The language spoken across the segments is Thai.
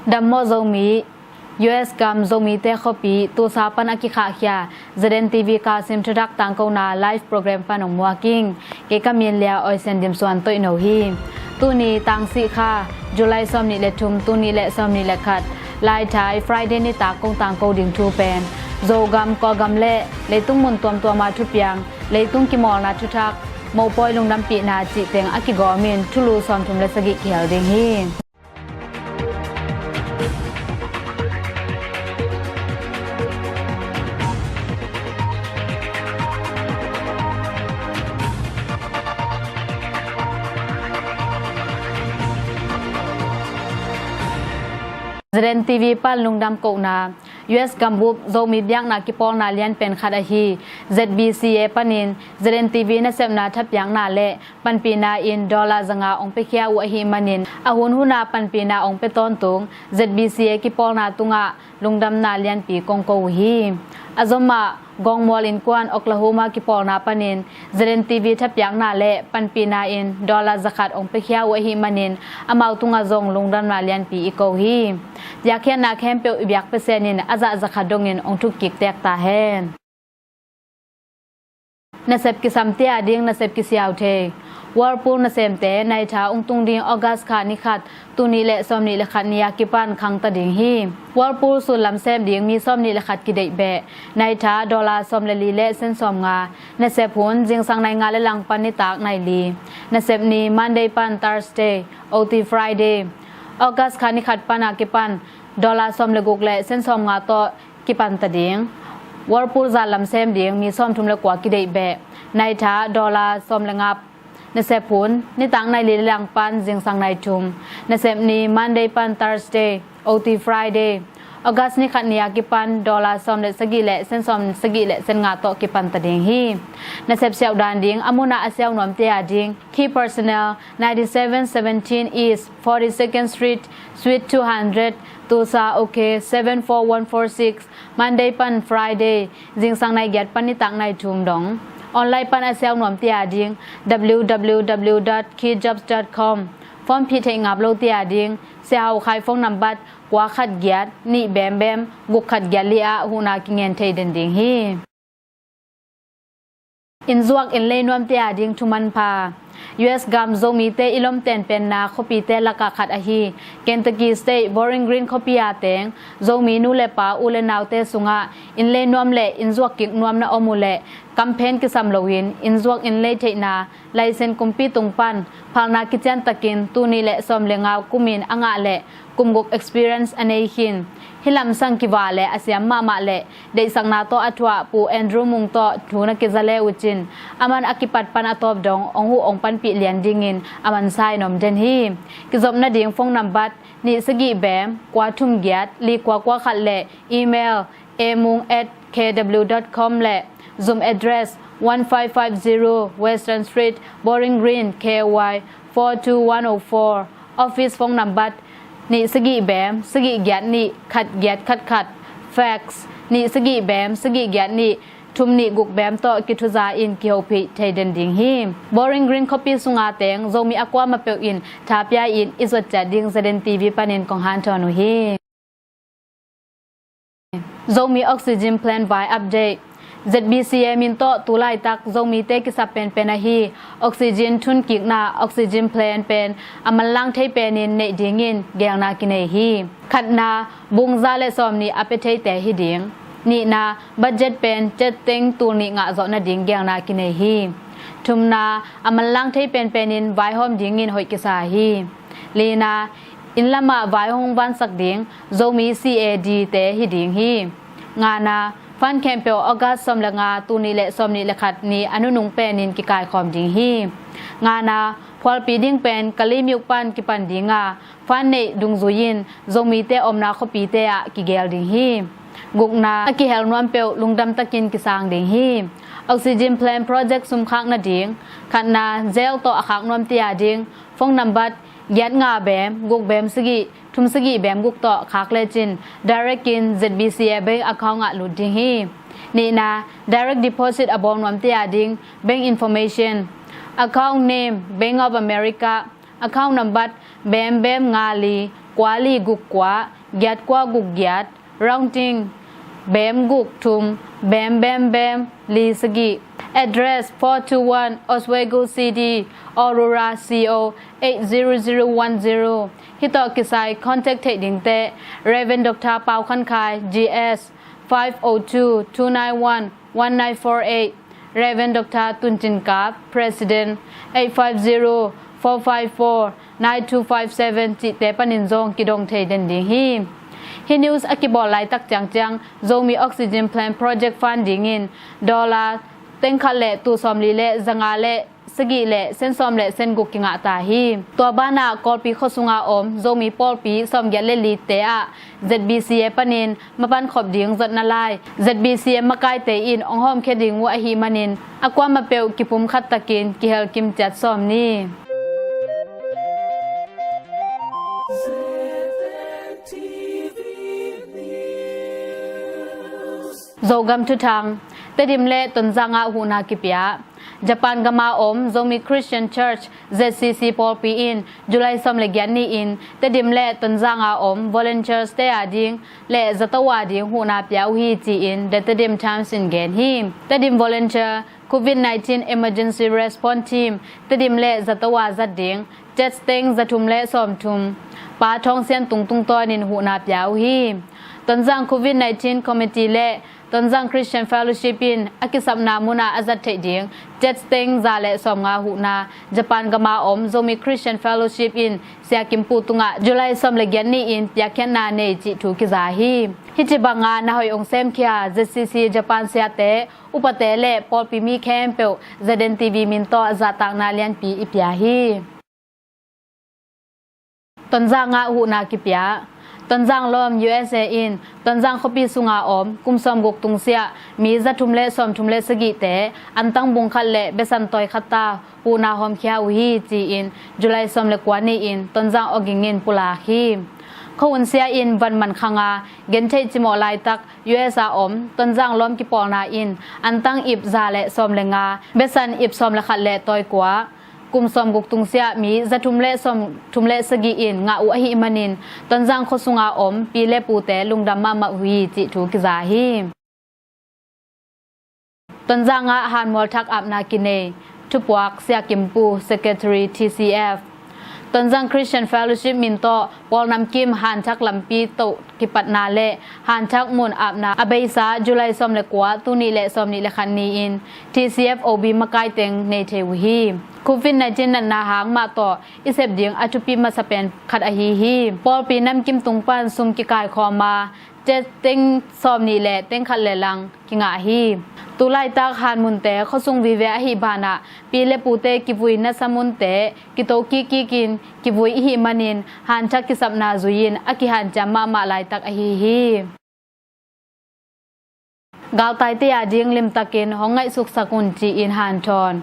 ดัมโมโซมี US กัมโซมีเตคปีตัวสาปันอากิขาเขีย ZNTV Kaalsim Thuthak Taangkonaไลฟ์โปรแกรมปันองมัวกิ้งเกกามีเลียออยเซนดิมส่วนตัวอินโนฮีตูนีตังสีค่ะจุลัยซอมนิเลทุมตูนีเลซอมนิเลขัดไลท์ไทย Friday นิตากงตังโกดิงทูเปนโซกัมกอกัมเล่เลยตุ้งมุนตัวมาทุบยังเลยตุ้งกิมอลนาทุทักโมปอยลงดำปีนาจิเตงอากิกอมินทุลูซอมทุมเลสกิเขียวดิงฮีZNTV ปันลุงดำโกนา US กัมบุบโซมีเบียงนากิปองนาเลียนเป็นคาดาฮี ZBCA ปันิน ZNTV นัเซมนาทับยังนาเละปันปีนาอินดอลลาร์จังอาองเปเคียวอหิมันินอาหุนหุนาปันปีนาองเปต้นตุง ZBCA กิปองนาตุงะลุงดำนาเลียนปีกงโกฮีอาซมากองมอลินกวนโอคลาโฮมากิปองนาปันิน ZNTV ทับยังนาเละปันปีนาอินดอลลาร์จักรองเปเคียวอหิมันินอามาตุงะซงลุงดำนาเลียนปีอีโกฮีอยากเห็นนาแคมเปียวอีกเปอร์เซ็นต์นินอาจจะขัดดงเงินองทุกกิกแตกตาแหนนเซบกิสัมเตียดิ้งนเซบกิเสียวเทวอร์ปูนเซมเตในท้าองตุงดิ้งออกัสขานิขัดตุนีเลซอมนิเลขัดนิยากิปันคังตะดิ้งฮีวอร์ปูสุลลำเซมดิ้งมีซอมนิเลขัดกิเดเบในท้าดอลลาร์ซอมเลลีเลเซนซอมงานเซบพุนจิงสังในงานเลลังปันนิตากในลีนเซบนีมันเดย์ปันทาร์สเดย์โอทีฟรายเดย์ออกัสขานิขัดปันอากิปันดอลลาร์ซอมเลกุกเลเซนซอมงาโตกิปันตะดิ้งวอร์ปูซาลำเซมดิ้งมีซอมทุมเลกว่ากิเดเบในท้าดอลลาร์ซอมเลงับนเซบพุนนิตังในลีลังปันจิงสังในทุมนเซบนีมันเดย์ปันทาร์สเดย์โอทีฟรายเดย์ออกัสนิขัดนิยากิปันดอลลาร์ซอมเลสกิเลเซนซอมสกิเลเซนงาโตกิปันตะดิ้งฮีนเซบเซียวดานดิ้งอามุนาอาเซียวนอมเตียดิ้ง Key Personnel 9717 East 42nd Street Suite 200 Tusa OK 74146 Monday pan Friday จิงสังในเกียรติปันนิตังในทุมดงออนไลน์ปันอาเซียวนอมเตียดิ้ง www.keyjobs.com ฟอร์มพิเทงับโลเตียดิ้งเสียเอาใครฟงนำบัตรกว่าขัดเกียรตินี่แบมกุกขัดเกียรติลีอาหูนากิเงินเทเดนดิ้งฮีอินซวกอินเลนวมเตียดิ้งทุมันพาUS กัมโซมีเตอิลอมเตนเป็นนาคปีเตละกะขัดอหีเคนตักกี้สเตทบอริงกรีนคปีอาเตงโซมีนูเลปาอุเลนาวเตสุงะอินเลนวมเลอินซวกกิกนวมนาอมูเลกัมเพนกิซัมโลวินอินซวกอินเลเทนาไลเซนคุมปีตุงปันพานากิจันตะกินตูนีเลซอมเลงาวกุมินอ่างะเลกุมกก experience อเนหินฮิลัมสังกิวาเลอาเซียมมาเลเดสังนาโตอัตวะปูแอนดรูมุงโตทูนักิซาเลอุจินอามันอากิปัดปันอตอบดงองหูองปันปีเลียนดิงินอามันไซนอมเดนฮีกิจบนาดิงฟงนัมบัดนิสกิแบมกว่าทุ่มเกียรติลีกว่าขัดเลอีเมลemung@kw.com และ Zoom address 1550 Western Street Bowling Green KY 42104 Office ฟงนัมบัดนิสกิแบมสกิเกียรตินิขัดเกียรติขัด Fax นิสกิแบมสกิเกียรตินิทุมนิกุกแบมโตกิทุซาอินกิโอพิเทเดนดิงฮีบอริงกรีนคอปีสุงอาเตงโซมีอความาเปียวอินทาปยาอินอิสวจัดดิงZNTVปันินของฮันทอนุฮีโซมีออกซิเจนแพลนไวอัปเดต ZBCA มินโตตุไลตักโซมีเตกิสับเป็นนาฮีออกซิเจนทุนกิกนาออกซิเจนแพลนเป็นอามันลังเทเปนินเนดิงินเกียงนากินเนฮีขัดนาบุงซาเลซอมนีอเปเทเตฮิดิงนี่นาบัดเจ็ตเป็นเจ็ดเต็งตัวนี้งะจอนาดิ่งเกียงนากินเนฮีทุมนาอามันลังเทเป็นนินไวหอมดิ่งงินหอยกิสาฮีลีนาอินละมาไวหงวันสักดิ่งโซมี CAD เตฮิดิ่งฮีงานาฟันแคมเปลออกัสสมละงาตูนีเลซอมนีเลขัดนีอนุนุงเป็นนินกิกายคอมดิ่งฮีงานาพอลปีดิ่งเป็นกะลีมิวปันกิปันดิ่งาฟันเนดุงซุยินโซมีเตอมนาคปีเตอะกิเกลดิ่งฮีกุกนากิเฮลนวมเปียวลุงดำตะกินกิสางดิ่งฮีออกซิเจนแพลนโปรเจกต์สุมคักนาดิ่งขันนาเจลโตอาคักนวมเตียดิ่งฟงนัมบัดยัดงาแบมกุกแบมสกิทุมสกิแบมกุกโตคักเลจิน direct in ZBCA bank account อะลุดดิ่งฮีนี่นา direct deposit อบองนวมเตียดิ่ง bank information account name Bank of America account number bem bem ngali kwali gukwa gyat kwa gugyat rounding bem guk tum bem bem bem li sagi address 421 Oswego City Aurora CO 80010 hito kisai contact ding te Reverend Dr. Pau Khan Khai GS 502-291-1948 Reverend Dr. Tunchin Kap President 850-454-9257 จิเตปนินจงกิดงเทเดนดิงฮีHe news akibol lai tak chang Zomi oxygen plant project funding in dollar tengkhat le tu som li le zanga le sagi le sen som le sen guk kinga ta hi to bana kol pi khosunga om Zomi pol pi som ya le li te a ZBCA panin mapan khop ding zat na lai ZBCA makai te in ong hom kheding wa hi manin akwa ma peu kipum khat takin kihel kim chat som ni Zogam tu thang tedim le tonzanga huna kipya Japan gama om Zomi Christian Church ZCC Polpi in July som le gyani in tedim le tonzanga om volunteers te ading le zatawa ding huna pya hi chi in the tedim times in gen him tedim volunteer COVID-19 emergency response team tedim le zatawa zading jet steng zatum le som tum pa thong sian tung to nin huna pya hi tonzang COVID-19 committee le tonzang Christian Fellowship in akisam na muna azat the ding jet steng za le som nga hu na Japan gama om Zomi Christian Fellowship in sia kimpu tunga July som le gyan ni in pya kyan na ne chi thu ki za hi hiti banga na hoi ong sem khia ZCC Japan sia te upate le pol pi mi khem pe ZNTV min to za tak na lian pi ipya hi tonzang nga hu na ki pya tonzang lom USA in tonzang khopi sunga om kumsom gok tungsia mi za thumle som thumle sagi te antang bung khalle besan toy khata puna hom khia uhi chi in July som le kwani in tonzang ogingin pula hi khawun sia in van man khanga gen thei chimo lai tak USA om tonzang lom ki polna in antang ip za le som le nga besan ip som le khalle toy kwa kum som guk tung sia mi za thumle som thumle sagi in nga u hi manin tonjang khosunga om pi le pu te lungdam ma hui chi thu ki za hi tonjanga han mol thak ap na kine thupwak sia kimpu secretary TCF tonjang Christian Fellowship min to pol nam kim han thak lampi to ki patna le han thak mun ap na abeisa July som le kwa tu ni le som ni le khan ni in TCF OB makai teng ne the hi COVID-19 nan na hang ma to isep ding atupi ma sapen khat a hi pol pi nam kim tung pan sum ki kai kho ma je teng som ni le teng khat le lang ki nga hi tulai tak han mun te khosung vi ve hi bana pi le pu te ki vui na samun te ki to ki kin ki vui hi manin han thak ki sapna zuin aki han chama ma lai tak a hi gal tai te a ding lim takin hongai suk sakun chi in han thon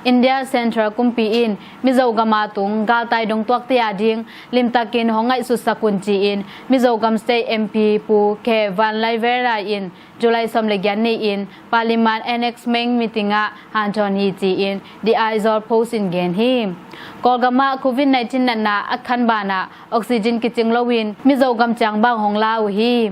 India Central kumpi in Mizogama tung gal tai dong tuak tia ding lim takin hongai su sakun chi in Mizogam State MP pu ke van lai vera in July som le gyan ni in Parliament Annex Meng meetinga han thon hi chi in the Aizol post in gen hi Kolgama COVID-19 nanna akhan bana oxygen kiching lowin Mizogam chang bang hong lau hi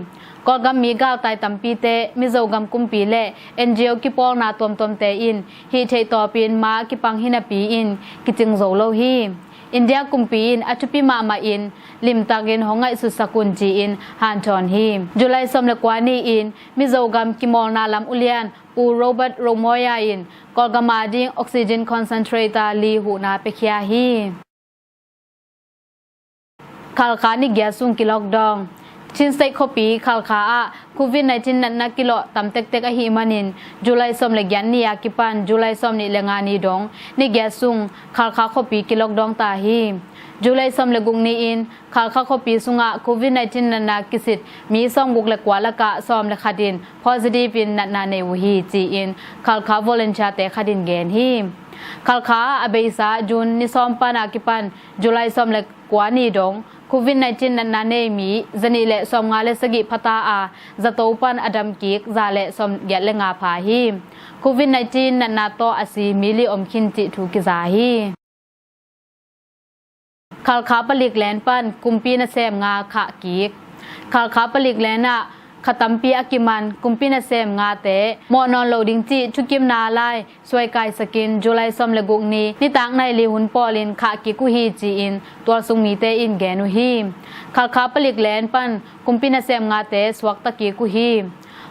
Kolgam mi gal tai tampi te Mizogam kumpi le NGO ki pol na tom te in hi thei to pin ma ki pang hina pi in kiching zo lo hi India kumpi in atupi ma in lim tagin hongai su sakun ji in han thon hi July som le kwani in Mizogam ki mol na lam ulian pu Robert Romoya in Kolgama ding oxygen concentrator li hu na pe khia hi khalka ni gyasung ki lockdown Chin state copy khalkha a COVID-19 nan na kilo tam tek a hi manin July som le gyan ni akipan July som ni lenga ni dong ni gyasung khalkha copy ki lockdown ta hi July som le gung ni in khalkha copy sunga COVID-19 nan na kisit mi som guk le kwala ka som le khadin positive in nan na ne wi chi in khalkha volunteer te khadin gen hi khalkha abeisa June ni som pa na kipan July som le kwani dong COVID-19 nan na ne mi zani le som nga le sagi phata a zato pan adam kik za le som ya le nga pha hi COVID-19 nan na to asi mili om khin chi thu ki za hi คัลขาปลิกแลนปันกุมปีนะแซมงาขะกีกคัลขาปลิกแลนะขตัมปีอากิมันกุมปีนะแซมงาเตมอนอนโลดิงจีชุกิมนาลายสวยกายสกินจุไลซอมเลกุกนีนิตางในลีหุนปอลินขะกิกุฮีจีอินตัวสุงมีเตอินแกนุฮีคัลขาปลิกแลนปันกุมปีนะแซมงาเตสวักตะกีกุฮี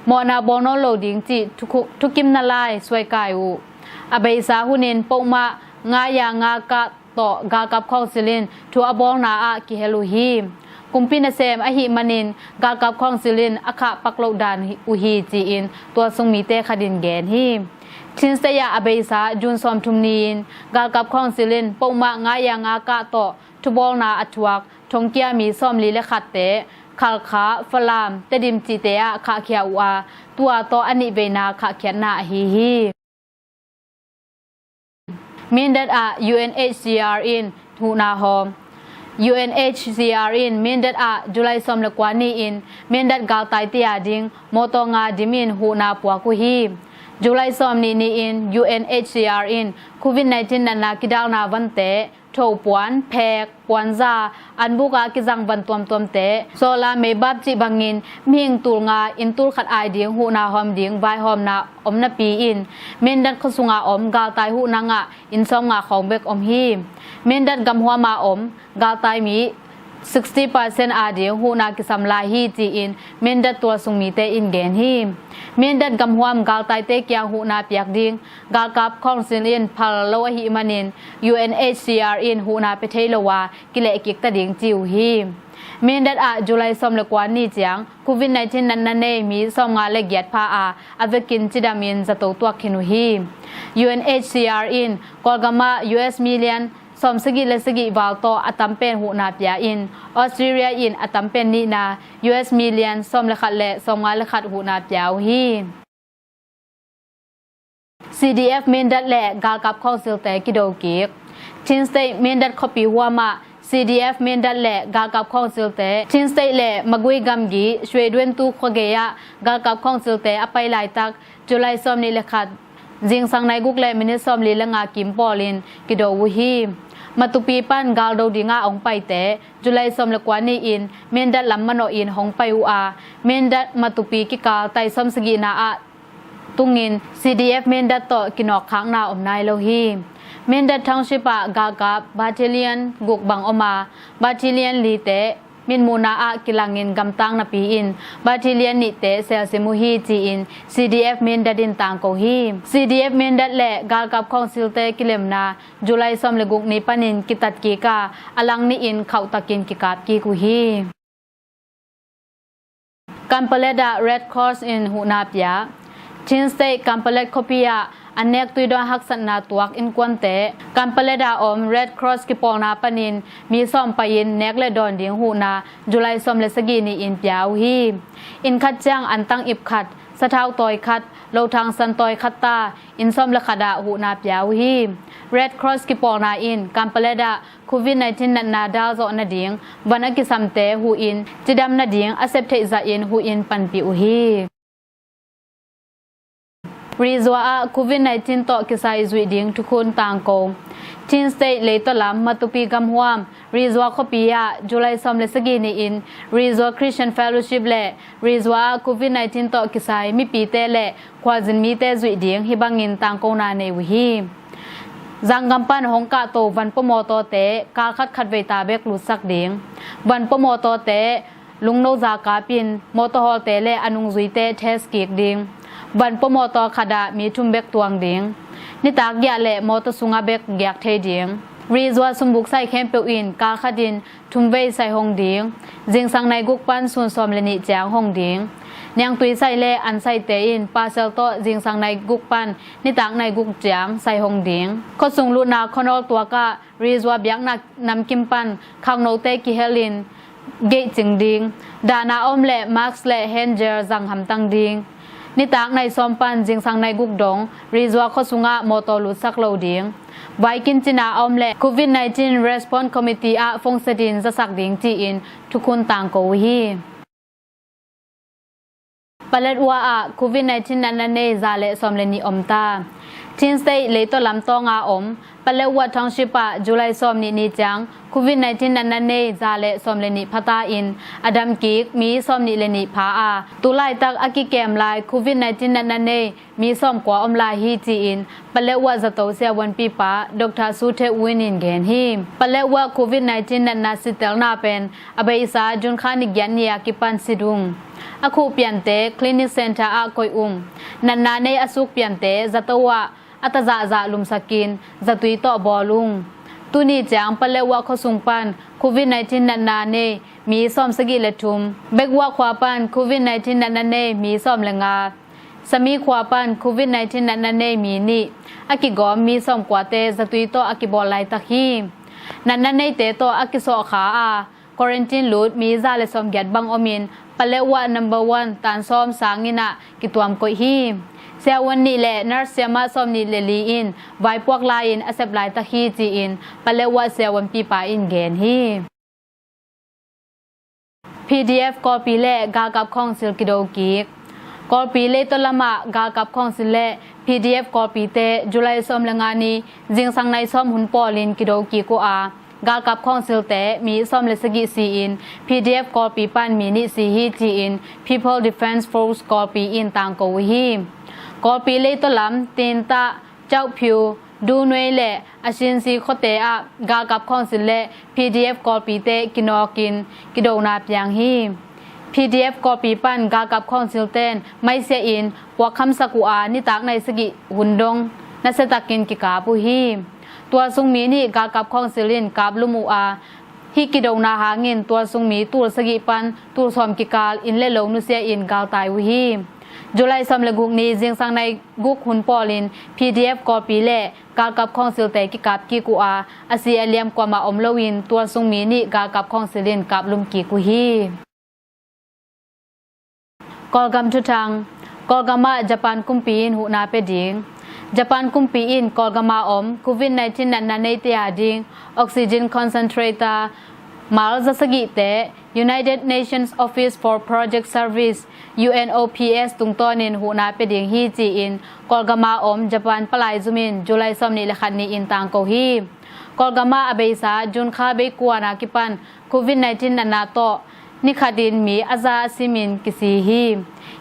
มอนาบอนอนโลดิงจีทุกิมนาลายสวยกายอูอเบยสาหุนินปงมางายางากะต่อกากับข้องซิลินทัวบองนาอากิเฮลูฮีกุมปินะเซมอหิมันินกากับข้องซิลินอคะปักโลดานอุฮีจีอินตัวทรงมีเตคดินแกนฮีชินเสยาอเบยสาจุนซอมทุมนีนกากับข้องซิลินปงมางายางากะต่อทุบองนาอัจวักทงเกียมีซอมลีและขัดเตคัลขาฟลามเตดิมจีเตอะขะเขียวอาตัวโตอนิเวนาขะเขียนนาฮีmean that UNHCR in Huna home UNHCR in mean that July som le kwani in mean that gal tai tia ding motonga dimin Huna pwa ku hi July som ni in UNHCR in COVID-19 na kidal na vanteทปวนแพกปวนซาอันบุกากิจังวันตวมเตโซลาเมบับจิบังอินมิงตูงาอินตูขัดไอเดียงหูนาหอมเดียงไวหอมนาอมนาปีอินเมนดัดขสุงาอมกาตายหูนางะอินซองงาของเบกอมฮีเมนดัดกำหัวมาอมกาตายมี60% อาเดียงหูนากิสัมลาฮีจีอินเมนดัดตัวสุงมีเตอินแกนฮีเมนดัดกำหัวมกาตายเตกยางหูนาเปียกดิงกากับคองซิลินพาโลหิมันิน UNHCR in หูนาเปเทลวากิเลกิกตะดิงจิวฮีเมนดัดจุไลซอมเลกวานี่จียงโควิด-19 นันเนมีซอมงาเลกยัดพาอเวกินจิดามินจะตัวคินุฮี UNHCR in กอลกามา US millionสมสกิเลสกิวาลโตอัตัมเป็นหูนาเปียอินออสเตรเลียอินอัตัมเป็นนีนา US million สมเลขัดและสมงาเลขัดหูนาเปียวฮี CDF เมนดัดและกาลกับข้องซิลเตกิโดกิกชินสเตเมนดัดคอปีหัวมา CDF เมนดัดและกาลกับข้องซิลเตชินสเตและมะกุยกัมกีช่วยด้วยตูขเกียกาลกับข้องซิลเตอไปหลายตักจุไลซอมนี่เลขัดจิงสังในกุกและมินิซอมลีละงากิมปอลินกิโดวุฮีมาตุปีปันกาลโดดิงาองไปเตจุไลซอมละกวานีอินเมนดัดลำมโนอินหงไปอูอาเมนดัดมาตุปีกิกาไตซอมสกีนาอาตุงิน CDF เมนดัดโตกินอกค้างนาอมนายโลฮีเมนดัดทางชิปะกากาบาเทเลียนกุกบังอมาบาเทเลียนลีเตมินมูนาอากิลังอินกำตังนาปีอินบาทิเลียนนิเตเซลซิมูฮีจีอิน CDF เมนดัดินตังโกฮี CDF เมนดัดและกาลกับข้องซิลเตกิเลมนาจุไลซอมเลกุกนิปันินกิตัดกีกาอลังนิอินเขาตะกินกิกาบกีกุฮีกัมเปเลดา Red Cross in หูนาเปียชินสเตกัมเปเลดคอปิยาอันเนกตุยดอนฮักสันนาตัวอินกวนเตกัมเปเลดาอม Red Cross กิปองนาปนินมีซ่อมไปอินเนกและดอนเดียงหูนาจุไลซ่อมเลสกีนีอินเปียวฮีอินคัดจ้างอันตั้งอิบขัดสะเท้าตอยคัดโลทางสันตอยคัดตาอินซ่อมและขดาหูนาเปียวฮี Red Cross กิปองนาอินกัมเปเลดาโควิด-19 นันนาดาวโซนาเดียงวันกิสัมเตหูอินจิดำนาเดียงอเซปเทซาอินหูอินปันปิอุฮีรีซัวโควิด-19 ต่อกิสายจุดดิ่งทุกคนต่างกงชินสเตย์เลตลามมาตุปีกำหวมรีซัวคปียาจุไลซอมเลสกีนีอินรีซัวคริสเตียนเฟลโลชิพและรีซัวโควิด-19 ต่อกิสายมีปีเตและควาจินมีเตจุดดิ่งฮิบังอินต่างกงนาเนวิฮีจังกำปั้นหงกาโตวันปโมโตเตกาขัดเวตาเบกลุสักดิ่งวันปโมโตเตลุงโนจากาปินมอเตอร์ฮอลเตและอนุงจุยเตเทสกิกดิ่งบันปมอตอขดามีทุมเบกตวงดิงนิตากยาและมอตสุงาเบกแยกเทดิงรีซัวสมบุกใส่แคมเปอินกาขดินทุมเวใส่หงดิงจิงสังในกุกปันส่วนซอมเลนิจางหงดิงเนียงตุยใส่เลอันใส่เตอินปาเซลโตจิงสังในกุกปันนิตากในกุกจางใส่หงดิงข้อสุงลูนาคอนอลตัวกะรีซัวเบียกนักนำกิมปันข้างโนเตกิเฮลินเกจิงดิงดานาอมและมาร์คส์และเฮนเจอร์จังหำตังดิงนิตากในซอมปันจิงสังในกุกดงรีซัวข้อสุงะมอตอลุสักโลดิงไวกินจินาอมและโควิด-19 Response Committee ฟงสดินจะสักดิงจีอินทุกคนต่างโกฮีปเลดว่าโควิด-19 นันเนซาเลซอมเลนีอมตาทินสเตย์เลตลำตองอาอมป ปะเลวัดทองชิปะจุไลซอมนี่จังโควิด-19 นั้นเนซาเลซอมเลนิพตาอินอดัมกิกมีซอมนี่เลนิพาอาตุไลตักอากิแกมไลโควิด-19 นั้นเนมีซอมกว่าอมลาฮีจีอินปะเลวัดจะโตเสียวันปีปะดร.สุเทวินินเกนฮีปะเลวัดโควิด-19 นั้นสิเตลนาเป็นอเบอิสาจุนคานิกยันเนียกิปันสิดุงอะคูเปียนเตคลินิกเซ็นเตอร์อะกอยนันนาในอสุกเปียนเตจะตวะอัตจะลุมสกินจะตุยต่อบอลุงตุนีจางปะเลวะขสุงปันโควิด-19 นันนาเนมีซ่อมสกิเลทุมเบกวะขวาปันโควิด-19 นันนาเนมีซ่อมเลงาสมีขวาปันโควิด-19 นันนาเนมีนี่อากิกอมีซ่อมกว่าเตจะตุยต่ออากิบอลไลตะฮีนันนาเนเตต่ออากิโซขาอาควอรันตินลูดมีซาเลซ่อมแกดบังอมินปะเลวะนัมเบอร์1ตานซ่อมสางินะกิตวมกอยฮีเสียวันนี้แหละนัร์เสียมาสมนี่เลลีอินไว้พวกลายอินอาเซบลายตะฮีจีอินปะเลวะเสียวันปีปาอินเกนฮี PDF กอปีเล่กากับของซิลกิโดกิกกอปีเล่ตละมะกากับของซิลเล่ PDF กอปีเตจุไลสมละงานีจิงสังในสมหุนปอลินกิโดกิโกอากากับของซิลเตมีสมเลสกิซีอิน PDF กอปีปันมีนิซีฮีจีอิน People Defense Force กอปีอินต่างโกวฮีกอปีเลตลำตีนตาเจ้าผิวดูนวยเละอาชินซีโคเตอะกากับของสิเละ PDF กอปีเตกินอกินกิโดนาเปียงฮี PDF กอปีปันกากับของสิลเตนไม่เสียอินปวกคำสกุอานิตักในสกิหุนดงนัสตักกินกิกาปุฮีตัวซุงมีนี่กากับของสิลินกาบลุมูอาฮิกิโดนาหางินตัวซุงมีตูสกิปันตูสอมกิกาลอินเลโลนุเสียอินกาตายวุฮีจุไลซัมเลกุกนี้จิงสังในกุกหุนปอลิน PDF กอปีเล่กากับของสิลเตกิกับกิกูอาอาซีเอเลียมกว่ามาอมลวินตัวซุงมีนี่กากับของสิลินกับลุมกิกุฮีกอลกัมทุทังกอลกามาญี่ปุ่นกุมปีนหูนาเปดิงญี่ปุ่นกุมปีนกอลกามาอมโควิด-19 นันนาในเตียดิงออกซิเจนคอนเซนเทรตามาลจะสกิเต United Nations Office for Project Service UNOPS ตุงตอนินหูนาเปดิงฮีจีอินกอลกามาอมญี่ปุ่นปลายจุมินจุไลซอมนิเลขันนีอินต่างโกฮีกอลกามาอเบซาจุนคาเบกัวนากิปันโควิด-19 นันนาโตนิคดินมีอาซาซิมินกิซีฮี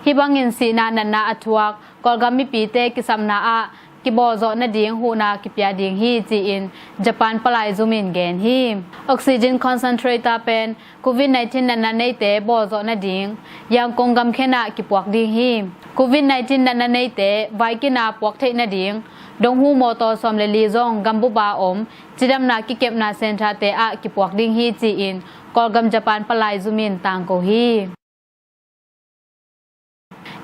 ฮิบังอินซีนานันนาอัทวักกอลกามิปีเตกิสัมนาอากิบอโซนาดิงหูนากิปยาดิงฮีจีอินญี่ปุ่นปลายจุมินเกนฮีออกซิเจนคอนเซนเทรตาเป็นโควิด-19 นันนาในเตบอโซนาดิงยังกงกำแค่นากิปวกดิงฮีโควิด-19 นันนาในเตไวกินาปวกเทนาดิงดงหูโมโตซอมเลลีซงกัมบุบาอมจิดัมนากิเก็บนาเซนทราเตอะกิปวกดิงฮีจีอินกอลกัมญี่ปุ่นปลายจุมินต่างโกฮี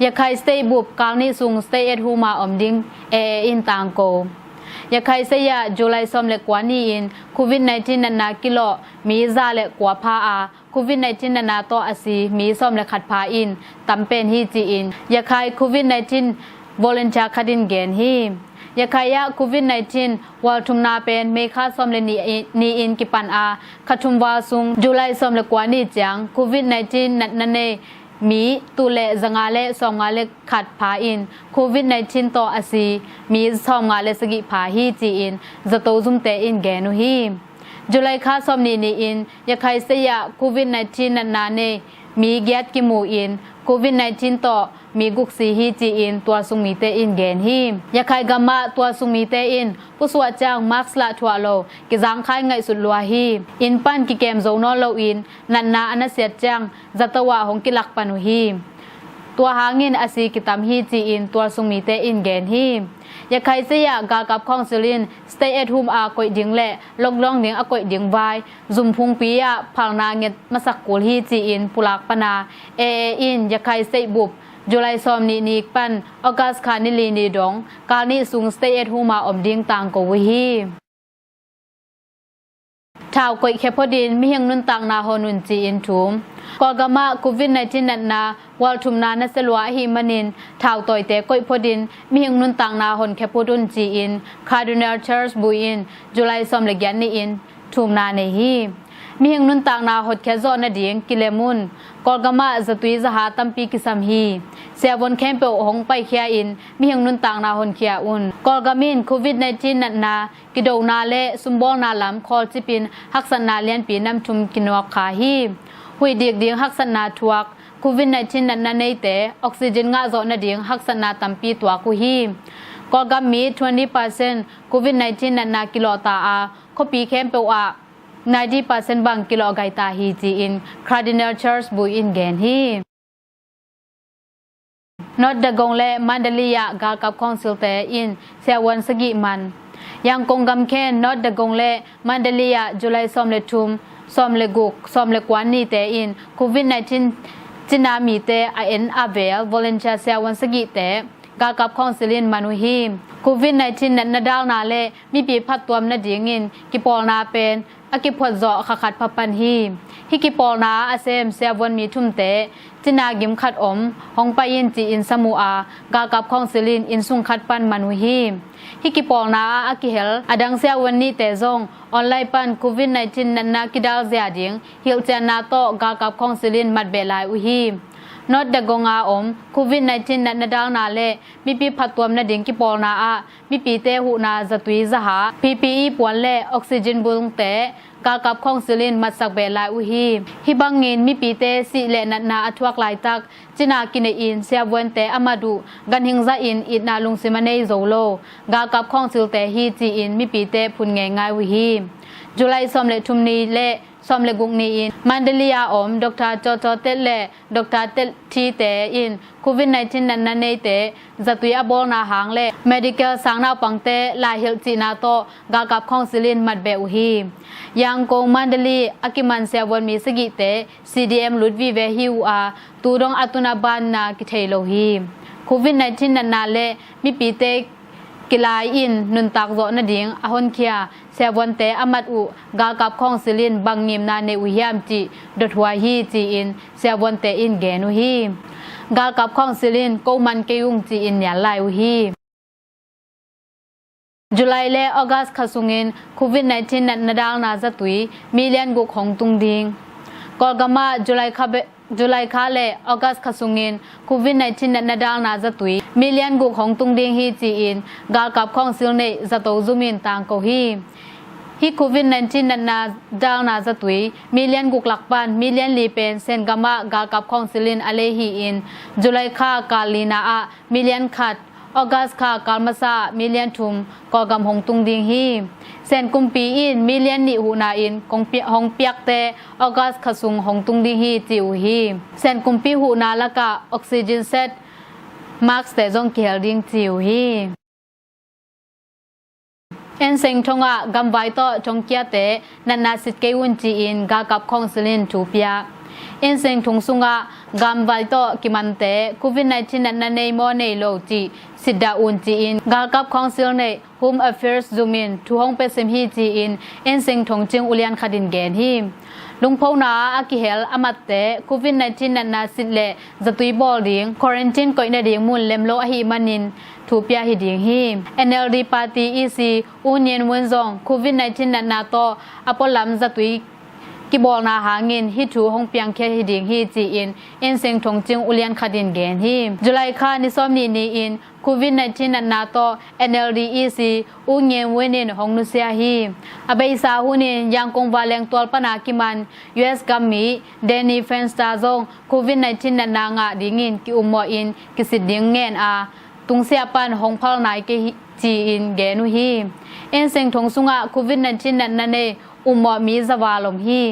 ยาไคสเตย์บุบกางนิซุงสเตย์เอ็ดฮูมาอมดิงอินต่างโกยาไคเซียจุไลซอมเลกวานีอินโควิด-19 นันนากิโลมีซาเลกว่าพาอาโควิด-19 นันนาโตอาซีมีซอมเลขัดพาอินตัมเป็นฮีจีอินยาไคโควิด-19 วอลเลนจาคดินเกนฮียาไคยาโควิด-19 วอลทุมนาเป็นเมฆาซอมเลนีอินกิปันอาคัทุมวาซุงจุไลซอมเลกวานีจังโควิด-19 นันเนมีตุเลจงาเลสองงาเลขัดพาอินโควิด-19 ต่ออาซีมีสองงาเลสกิพาฮีจีอินจะโตซุมเตอินแกนุฮีจุไลคาซอมนีนีอินยาไคเซียโควิด-19 นันนาเนมีเกียรติกิมูอินโควิด-19 ต่อมีกุกซีฮีจีอินตัวซุงมีเตอินเกนฮียาไคกัมมาตัวซุงมีเตอินผู้สวดจางมาร์คสละทัวโลกิจังไคไงสุดลัวฮีอินปันกิเกมโซนอลโลอินนันนาอนาเสียจังจัตวะหงกิลักปานุฮีตัวหางินอาซีกิตามฮีจีอินตัวซุงมีเตอินเกนฮียาไคเซียกากับของซิลินสเตย์แอทโฮมอากอยดิงเละลอกลองดิงอากอยดิงไวซุมพุงปียะพังนาเงตมาสักกุลฮีจีอินปุลักปนาอินยาไคเซบุบจุไลซอมนีปันออกัสคานิลีนีดงกานิซุงสเตย์แอทโฮมอมดิงต่างกวฮีชาวกอยเคพอดินมีเฮงนุนต่างนาฮอนุนจีอินทุมกอกามาโควิด-19 นันนาวอลทุมนานัสลวะฮิมานินชาวต่อยเตกอยพอดินมีเฮงนุนต่างนาฮอนเคพอดุนจีอินคาร์ดินัลเชอร์สบุอินจุไลซอมเลกยันนีอินทุมนาเนฮี มีหิงนุนต่างนาหดแค่โซนดิงกิเลมุนกอลกามาจะตุยจะหาตัมปีกิสัมฮีเสียบนแคมเปหงไปเคียอินมีหิงนุนต่างนาหนเคียอุนกอลกามินโควิด-19 นันนากิโดนาเลสุมบองนาลำคอลจิปินฮักษนาเลียนปีน้ำชุมกินวกขาฮีหุยเดียกเดียงฮักษนาทวกโควิด-19 นันนาในเตออกซิเจนงาโซนเดียงฮักษนาตัมปีตัวกุฮีกอลกามี 20% โควิด-19 นันนากิโลตาอาคปีแคมเปอา 90% บางกิโลไกตาฮีจีอินคาร์ดินัลเชิร์ชบุยอินแกนฮีนอดดะกงเลมันเดลียากากับคอนซิลเตอินเซวันสกิมันยังกงกำแค่นอดดะกงเลมันเดลียจุลัยซอมเลทุมซอมเลกุกซอมเลกวันนีเตอินโควิด-19 จินามีเตไอเอ็นอาเวลวอลเลนเชียเซวันสกิเตกากับคอนซิลินมานุฮีโควิด-19 นันนาดาวนาเลมีปีพัดตัวมนาดิงินกิปอลนาเป็นอากิพวดจอขัดพัปันฮีฮิกิปอลนาอาเซมเซวันมีทุ่มเตจินากิมขัดหงไปยินจีอินสมูอากากับคองซิลินอินสุงขัดปันมานุฮีฮิกิปอลนาอากิเฮลอดังเซวันนี้เตจงออนไลน์ปันโควิด-19 นันนากิดาลเซียดิงฮิลเจนาโตกากับคองซิลินมัดเบลายอุฮีนอดดะกงอาโควิด-19 นันนาดาวนาเลมีปีพัดตัวมนาดิงกิปอลนาอามีปีเตหูนาจะตุยจะหา PPE ปวนเลออกซิเจนบุงเตกากับคองซิลินมัดสักเบลายอุฮีฮิบังเงินมีปีเตสิเลนันนาอทวกลายตักจินากินอินเสียวันเตอามาดูกันหิงซาอินอิดนาลุงซิมาเนโซโลกากับคองซิลเตฮีจีอินมีปีเตพุนไงง่ายอุฮีจุลัยสมเลทุมนีเลสอมเลกุกนีอินมันเดลียดรจอเตเลดรเตทีเตอินโควิด-19 นันนาเนเตจะตุยอบอลนาหางเล medical สังนาปังเตลายเฮลจีนาโตกากับคองซิลินมัดเบอุฮียังกงมันเดลีอากิมันเซวันมีสกิเต CDM ลุดวีเวฮิวอาตูดงอัตุนาบานนากิเทโลฮีโควิด-19 นันนาเลมีปีเตกิลายอินนุนตักโซนดิงอหนเคียเซวันเตอมัดอุกากับคองซิลินบังงิมนาเนอุยามจิดทวาฮีจีอินเซวันเตอินเกนุฮีกากับคองซิลินโกมันเกยุงจีอินยาลายอุฮีจุลัยเลออกัสขสุงินโควิด-19 นันนาดาวนาจะตุยมิเลียนกุกของตุงดิงกอลกามาจุลัยคาเลออกัสขสุงินโควิด-19 นันนาดาวนาจะตุยมิเลียนกุกของตุงดิงฮีจีอินกากับคองซิลเนจะโตซุมินตางโกฮีฮิโควิด-19 นันนาดาวนาจะตุยมิเลียนกุกหลักปันมิเลียนลีเป็นเซนกามากากับคองซิลินอเลฮีอินจุลัยคากาลีนาอามิเลียนขัดออกัสคากาลมาซามิเลียนทุมกอกำหงตุงดิงฮีเซนกุมปีอินมิเลียนนิหูนาอินกงปีหงเปียกเตออกัสขสุงหงตุงดิงฮีจิวฮีเซนกุมปีหูนาละกะออกซิเจนเซตมาร์คเตจงเคียลดิงจิวฮีเอ็นเซงทงะกำไวโตจงเกียเตนันนาสิทเกวุนจีอินกากับคองซิลินทูเปียเอ็นเซงทงสุงะกำไวโตกิมันเตโควิด-19 นันนาเนโมเนโลจีสิดาอุนจีอินกากับคองซิลเน Home Affairs Zomi ทูฮงเปเซมฮีจีอินเอ็นเซงทงจิงอุเลียนคดินแกนฮีลุงพาวนาอากิเฮลอามัตเตโควิด-19 นันนาสิเลจะตุยบอลดิงควอรันตินก่อยนาดิงมุนเลมโลอหิมันินทูเปียหิดิงฮี NLD Party EC อูเนียนวนซองโควิด-19 นันนาโตอปอลัมจะตุยกิบอลนาหาเงินฮิทูฮงเปียงแค่ฮิดิงฮีจีอินเอ็นเซงทงจิงอุเลียนคดินแกนฮีจุลัยคานิซอมนีนีอินโควิด-19 นันนาโต NLD EC อูเงียนเวนินฮงนุเซียฮีอเบยซาฮูนินยังคงวาเลงตัวปนากิมัน US กัมมีเดนีเฟนสตาซงโควิด-19 นันนางะดิงินกิอุมออินกิสิดิงเงินอาตุงเสียปันฮงพลนายเกจีอินแกนุฮีเอ็นเซงทงสุงะโควิด-19 นันนาเนอุมอมีสวาลมฮี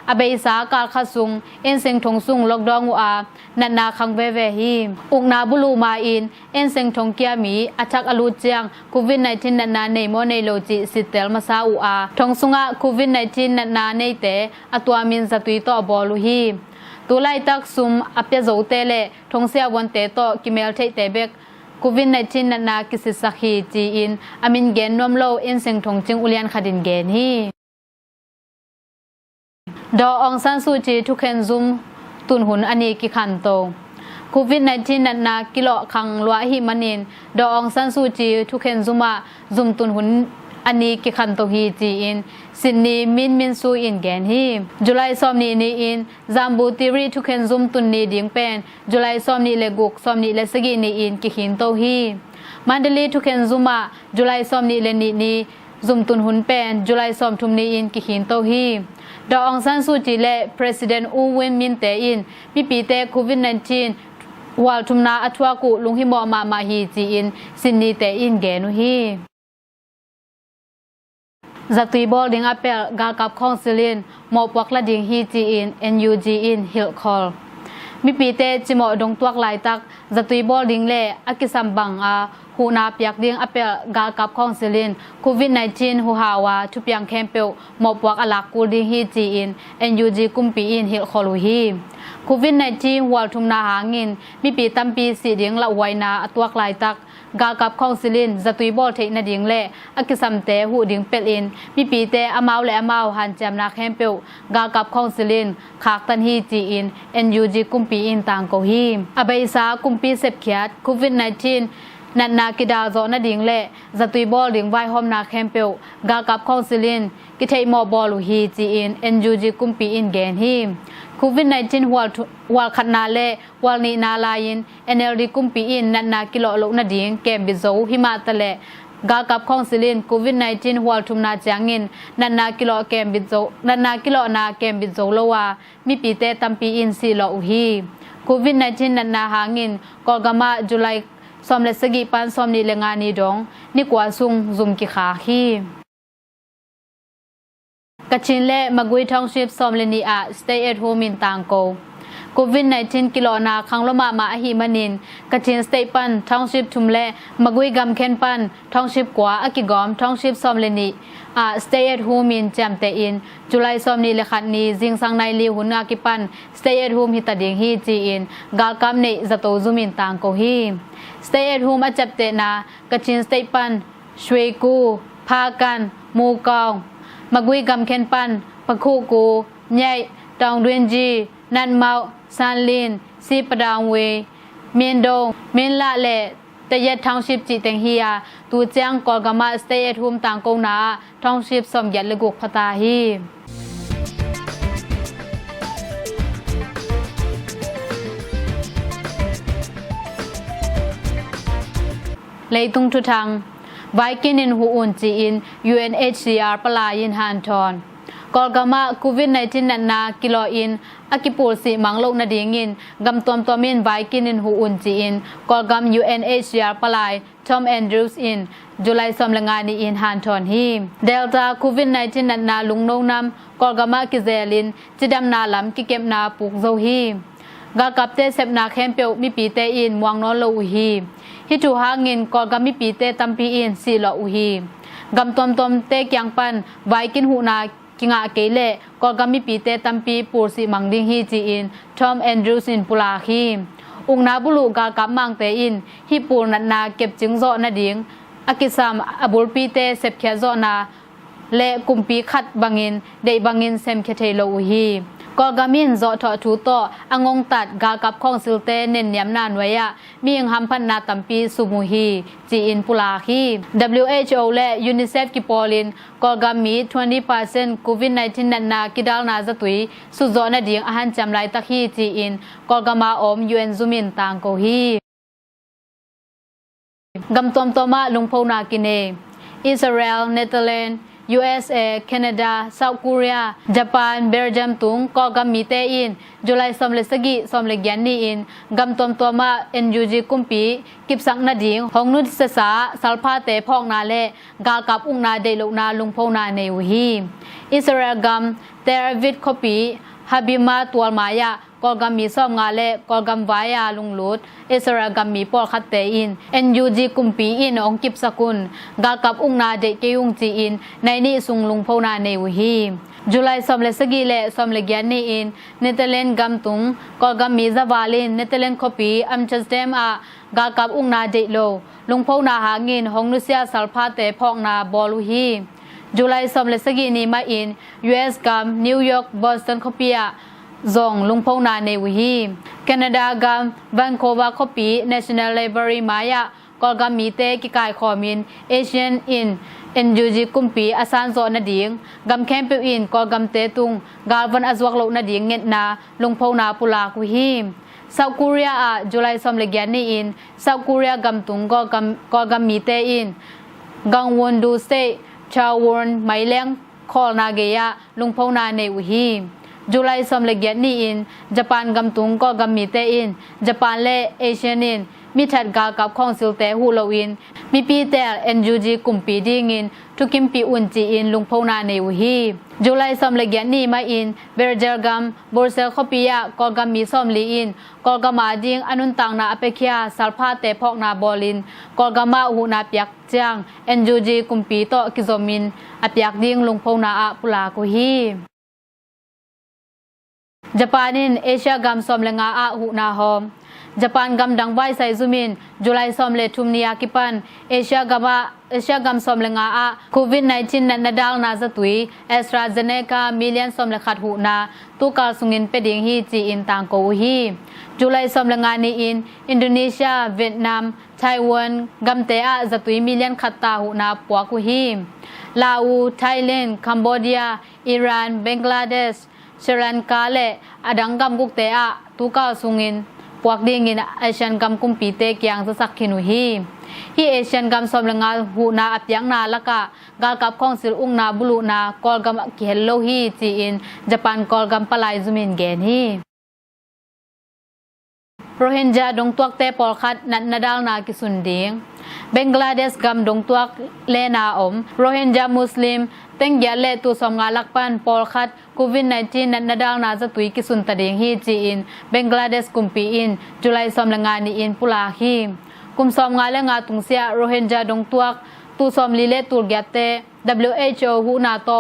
อเบยสากาลขสุงเอ็นเซงทงสุงล็อกดองอูอานันนาคังเวเวฮีอุกนาบุลูมาอินเอ็นเซงทงเกียมีอัชักอลูเจียงโควิด-19 นันนาเนโมเนโลจิสิเตลมาซาอูอาทงสุงะโควิด-19 นันนาเนเตอตัวมินสตุยโตบอลูฮีตุไลตักซุมอเปียโซเตเลทงเสียวันเตโตกิเมลเทเตเบกโควิด-19 นันนากิสิสักฮีจีอินอามินเกนนวมโลเอ็นเซงทงจิงอุเลียนคดินเกนฮีดอองซันซูจีทุกเคนซุมตุนหุนอันนี้กิขันโตโควิด-19 นันนากิโลคังลัวหิมันินดอองซันซูจีทุกเคนซุมาซุมตุนหุนอันนี้กิขันโตฮีจีอิน สินนีมินซูอินแกนฮีจุลัยซอมนีนีอินซัมบูติรีทุกเคนซุมตุนนีดิงเป็นจุลัยซอมนีเลกุกซอมนีเลสกีนีอินกิขินโตฮีมันเดลีทุกเคนซุมาจุลัยซอมนีเลนีซุมตุนหุนเป็นจุลัยซอมทุมนีอินกิขินโตฮีดอองซันซูจีและ President อูเวนมินเตอินมีปีเตโควิด-19 วัลทุมนาอัทวากุลุงฮิมอมาฮีจีอินสินนีเตอินแกนุฮีจัตุยบอลดิงอัปเปลกากับคองซิลินหมอปวักละดิงฮีจีอิน NUG อินฮิลคอลมีปีเตจิมอดงตวกลายตักจัตุยบอลดิงเล่อากิสัมบังหูนาเปียกดิงอัปเปลกากับคองซิลินโควิด-19 หูฮาวาทุเปียงแคมเปลหมอปวักอลักกูดิงฮีจีอิน NUG กุมปีอินฮิลคอลูฮีโควิด-19 วัลทุมนาหางินมีปีตัมปีสีดิงละไวนาอตวกลายตักกากับคองซิลินจัตุยบอลเทนดิงเล่อากิสัมเตหูดิงเป็ดอินมีปีเตอมาวและอมาวหันจำนาแคมเปลกากับคองซิลินขากตันฮีจีอิน NUG กุมปีอินต่างโกฮีอเบยซากุมปีเซบเขียดโควิด-19 นันนากิดาโซนดิงเล่จัตุยบอลดิงไวฮอมนาแคมเปลกากับคองซิลินกิเทมอบอลูฮีจีอิน NUG กุมปีอินแกนฮีโควิด-19 วัลขัดนาเลวัลนีนาลายิน NLD กุมปีอินนันนากิโลโลนาดิงแกมบิโซหิมาตะเลกากับคองซิลินโควิด-19 วัลทุมนาจางอินนันนากิโลแกมบิโซนันนากิโลนาแกมบิโซโลวามีปีเตตัมปีอินซีโลอุฮีโควิด-19 นันนาหางินกอลกามาจุไลซอมเลสกีปันซอมนีเลงานีดงนิกวาซุงซุมกิขาฮีกชินและมะกุยทองชิปซอมเลนีอา stay at home in ต่างโกโควิด-19 กิโลนาคังลมามาอหิมันินกชินสเตปันทองชิปทุมและมะกุยกำเคนปันทองชิปกว่าอกิกอมทองชิปซอมเลนีstay at home in จำเตอินจุไลซอมนีเลขัดนีจิงสังในลีหุนอากิปัน stay at home ฮิตาดิงฮีจีอินกาลกำเนจโตซุมินต่างโกฮี stay at home อาจับเตนากชินสเตปันชวยกูพากันมูกองมะกุยกำเคนปันปะคูกูใหญ่ตองเรียนจีนันเมาซานลินซีปดางเวเมียนดงเมียนละเล่แต่ยัดทองชิปจีแตงเฮียตูเจียงกอลกามาสเตย์ทูมต่างกงนาทองชิปสมยัดเลกุกพตาฮีเลยตุงทุทังไว้กินินหูอุ่นจีอิน UNHCR ปลายินฮันทอนกอลกามาโควิด-19 นันนากิโลอินอากิปูสีมังโลกนาดีงินกำตัวมินไว้กินินหูอุ่นจีอินกอลกาม UNHCR ปลายทอมแอนดรูส์อินจุไลซอมละงานีอินฮันทอนฮีเดลต้าโควิด-19 นันนาลุงโนนำกอลกามากิเซลินจิดำนาลำกิเก็บนาปุกโซฮีกากับเตเซบนาแคมเปลมีปีเตอินมวงนอโลอุฮีฮิจูฮางินกอลกามีปีเตตัมปีอินซีโลอุฮีกำตัวเตกยังปันไว้กินหูนากิงาเกเลกอลกามีปีเตตัมปีปูสีมังดิงฮีจีอินทอมแอนดรูสินปุลาฮีอุงนาบุลูกากับมังเตอินฮิปูนันนาเก็บจึงโซนาดิงอากิสามอบุลปีเตเซบเคียโซนาและกุมปีขัดบังอินเดบังอินเซมเคเทโลอุฮีกอลกามินโซทอทูโตองงตัดกากับคองซิลเตเน้นย้ำนานไว้มียังหัมพันนาตัมปีสุมูฮีจีอินปุลาฮี WHO และ UNICEF กิปอลินกอลกามี 20% โควิด-19 นันนากิดาลนาจตุยสุโซนาดิงอาหารจำไรตักฮีจีอินกอลกามาอม UN ซุมินต่างโกฮีกำตัวมาลุงพนากินเนอิสราเอลเนเธอร์แลนด์USA, Canada, South Korea, Japan, Belgium ตุงกอกำมีเตอินจุไลสมเลสกิสมเลกยันนีอินกำตัวมา NUG กุมปีกิบสังนาดิงหงนุษสาสัลพาเตพองนาเลกากับอุงนาเดลุนาลุงพนาเนวฮีอิสราเอลกำเตอร์วิดคอปีฮับิมาตัวมายากอลกามีซ่อมงาเลกอลกำวายาลุงลุดอิสราเอลกำมีปอลคัตเตอิน NUG กุมปีอินองกิบสกุลกากับอุงนาเดเกยุงจีอินในนี่สุงลุงพนาเนวฮีจุไลสมเลสกีเลสมเลกยันนีอินเนเธอร์แลนด์กำตุงกอลกำมีซาวาลินเนเธอร์แลนด์คอปีอัมชัสเตมกากับอุงนาเดโลลุงพนาหางินหงนุเซียสัลพาเตพองนาบอลูฮีจุไลสมเลสกีนีมาอิน US กำนิวยอร์กบอสตันคอปีซองลุงพนาเนวฮีแคนาดากำแวนคูเวอร์คอปี National Library มายาก กอลกามีเตกิกายคอมินเอเชียนอินNUG กุมปีอาซานโซนาดิงกำแคมเปอินกอลกำเตตุงกาลวันอจวกโลนาดิงเงตนาลงพาวนาปุลากุฮิมเซาท์เกาหลีจุลัยสมเลกยันนี่อินเซาท์เกาหลีกำตุงกอลกำมีเตอินกังวลดูเซชาววนไม่เลี้ยงคอลนาเกียลงพาวนาในอุฮิมจุลัยสมเลกยันนี่อินญี่ปุ่นกำตุงกอลกำมีเตอินญี่ปุ่นและเอเชียนินมีถัดกากับของสิลเตฮูโลวินมีปีเตลNUG กุมปีดิงินทุกิมปีอุนจีอินลุงพาวนาในอุฮีจุลัยสมเลกยันนี่มาอินเบรเจอร์กัมบอร์เซลคอปิยากอลกัมมีสมลีอินกอลกัมมาดิงอนุนตังนาอเปคียสัลพาเตพอกนาบอลินกอลกัมมาหูนาเปียกจางNUG กุมปีโตกิโซมินอเปียกดิงลุงพาวนาปุลากุฮีญี่ปุ่นเอเชียกัมสมเลงาหูนาฮอมญี่ปุ่นกำดังใบไซซูมินจุลัยสมเลทุมนียากิปันเอเชียกัมสมเลงาโควิด-19 นันนาดาลนาซะตุยเอสตราเซเนกามิเลียนสมเลขัดหูนาตุกาลสุงินเปดิงฮีจีอินตางโกฮีจุลัยสมเลงานีอินโดนีเซียเวียดนามไต้หวันกัมเตอะซะตุยมิเลียนขัดตาหูนาปัวกุฮีลาวไทยแลนด์คัมโบเดียอิหร่านบังกลาเทศสรีลังกาและอดังกัมกุกเตอะตุกาลสุงินพวกดิ่งอินเอเชียนกัมกุมปีเตกยังสักขินุฮีเอเชียนกัมสมลงาหูนาอับยังนาละกะกาลกับของสิลอุงนาบุลุนากอลกัมกิเฮลโลฮีจีอินญี่ปุ่นกอลกัมปลายซุมินเกนฮีโรฮิงญาดงตวกเตปอลคัดนัดนาดาลนากิสุนดิงบังกลาเทศกัมดงตวกเลนาอมโรฮิงญามุสลิมเต็งยาเลตุสมงาลักปันปอลคัดโควิด-19 นัดนาดาลนาจะตุยกิสุนตะเดงฮีจีอินบังกลาเทศกุมปีอินจุลัยสมลงานีอินปุลาฮีกุมสมงาเลงาตุงเสียโรฮิงญาดงตวกตุสมลีเลตุลแกเต WHO หูนาโต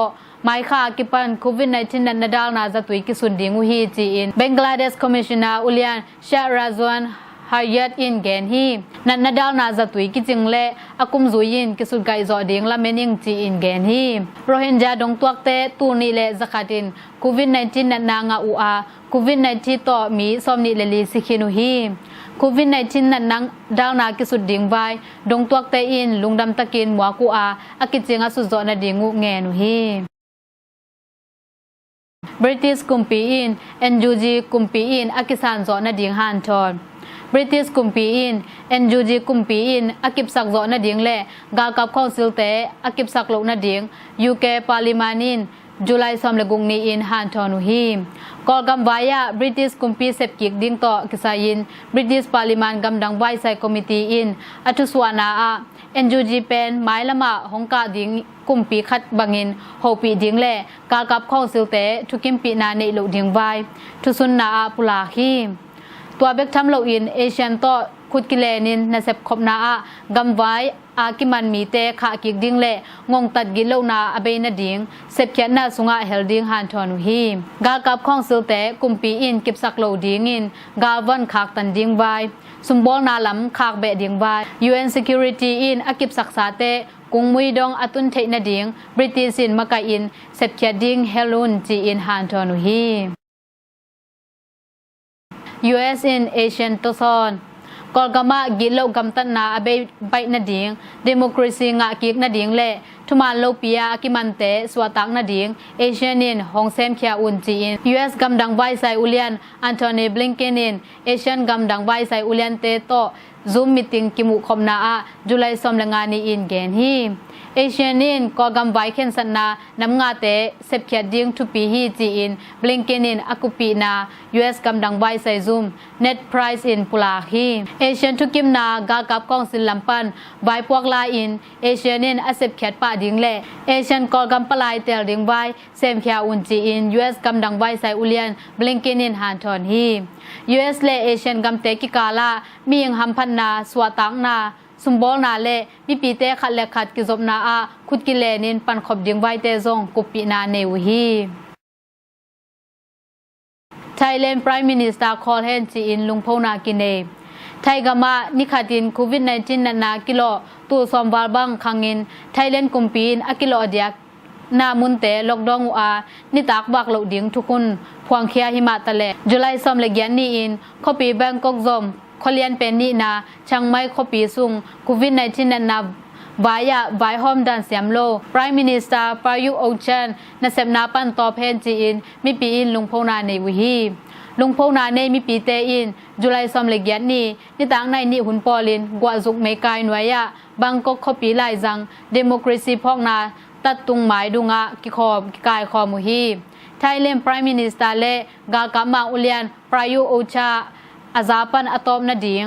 ไมค่ากิปันโควิด-19 นัดนาดาลนาจะตุยกิสุนดิงฮีจีอินบังกลาเทศคอมมิชนาอุเลียนชาราซวนฮายยัดอินแกนฮีนัดนาดาลนาจะตุยกิจิงเลอากุมซุยินกิสุนไกจอดิงละเมนิงจีอินแกนฮีโรฮิงญาดงตวกเตตูนีเลซะขัดินโควิด-19 นัดนางาอูอาโควิด-19 ต่อมีซอมนิเลลีสิคินุฮีโควิด-19 นัดนางดาวนากิสุดดิงไวดงตวกเตอินลุงดำตะกินหมัวกูอาอากิจิงอสุจอนาดิงูแงนุฮีBritish กุมปีอิน NUG กุมปีอินอากิสานจอนาดิงฮันทอนBritish กุมปีอิน NUG กุมปีอินอากิบสักจอนาดิงเลกากับข้อสิลเตอากิบสักโลนาดิง UK ปาลิมานินจุลัยสมเลกุงนีอินฮันทอนุฮีกอลกัมวายา British กุมปีเซปกิกดิงต่อกิสายิน British ปาลิมานกัมดังไวไซคอมมิตี้อินอัตุสวานาอา NUG เป็นไม้ละมาฮงกาดิงกุมปีคัดบังอินโฮปีดิงเลกากับข้อสิลเตทุกิมปีนาเนโลดิงไวทุสุนนาอาปุลาฮีตัวเบกทำโลอินเอเชียนโตคุดกิเลนินนาเซบขบนาอากัมไวอากิมันมีเตขากิกดิงเลงงตัดกิโลนาอเบนดิงเซบเขียนนาสุงาเฮลดิงฮันทอนุฮีกากับข้องสิลเตกุมปีอินกิบสักโลดิงอินกาวันขากตันดิงไวสุมบอลนาลำขากเบดิงไว UN Security อินอากิบสักษาเตกุงมุยดองอตุนเทนดิงบริติสินมากอินเซบเขียดิงเฮลุนจีอินฮันทอนุฮี US in Asian ตซอนกอลกามากิโลกัมตันนาอเบไปนาดิงเดโมคราซีงะกิกนาดิงเลทุมาโลเปียกิมันเตสวาตักนาดิงเอเชียนินฮองเซมเคียอุนจีอิน US กัมดังไวไซอุเลียนอันโทนีบลิงเกนินเอเชียนกัมดังไวไซอุเลียนเตโตซูมมิติงกิมุคอมนาอาจุลัยสมลงานีอินเกนฮีเอเชียนินกอกัมไวเคนสันนานำงาเตเซปเคียดิงทุปีฮีจีอินบลิงเกนินอากุปีนา US กัมดังไวไซซูมเน็ตไพรซ์อินปุลาฮีเอเชียนทุกิมนากากับกองสินลำปันไวพวกลาอินเอเชียนินอาเซปเคียดปาดิงเลเอเชียนกอกัมปลายเตลดิงไวเซมเคียอุนจีอิน US กัมดังไวไซอุเลียนบลิงเกนินฮันทอนฮี US เลเอเชียนกัมเตกิกาลามียังหัมพันนาสวาตังนาสุมบอลนาเลมีปีเตขัดเลขัดกิจบนาอาคุดกิเลนินปันขบดิงไวเตซงกุปีนาเนวฮี Thailand Prime Minister call hen chi in lungpho na kine Thai gama nikhatin COVID-19 na kilo tu somwal bang khangin Thailand kumpin akilo adiakนามุนเตล็อกดองอานิตากบักเหลาดิงทุกคนพวงเคียหิมะตะเลจุลัยซอมเลกยันนี่อินข้อปีแบงกอกซอม เลียนเป็นนี่นาช่างไม่ข้อปีซุงโควิด-19 นั้นนับวายหอมดันเสียมโล Prime Minister ประยุทธ์โอชันนัเซมนาปันตอบแทนจีนมีปีอินลุงพงนาในวิฮีลุงพงนาในมีปีเตอินจุลัยซอมเล็กยันนี่นี่ต่างในนี่หุ่นปอลินกว่าจุกไม่กายหน่วยยะบางก็ข้อปีไล่จังเดโมคราซีพอกนาตัดตุงหมายดุงะกิคอบกายคอมุฮีไทยเลน Prime Minister เลกากามาอุเลียนประยุทธ์โอชาอาซาปันอตอมนาดิง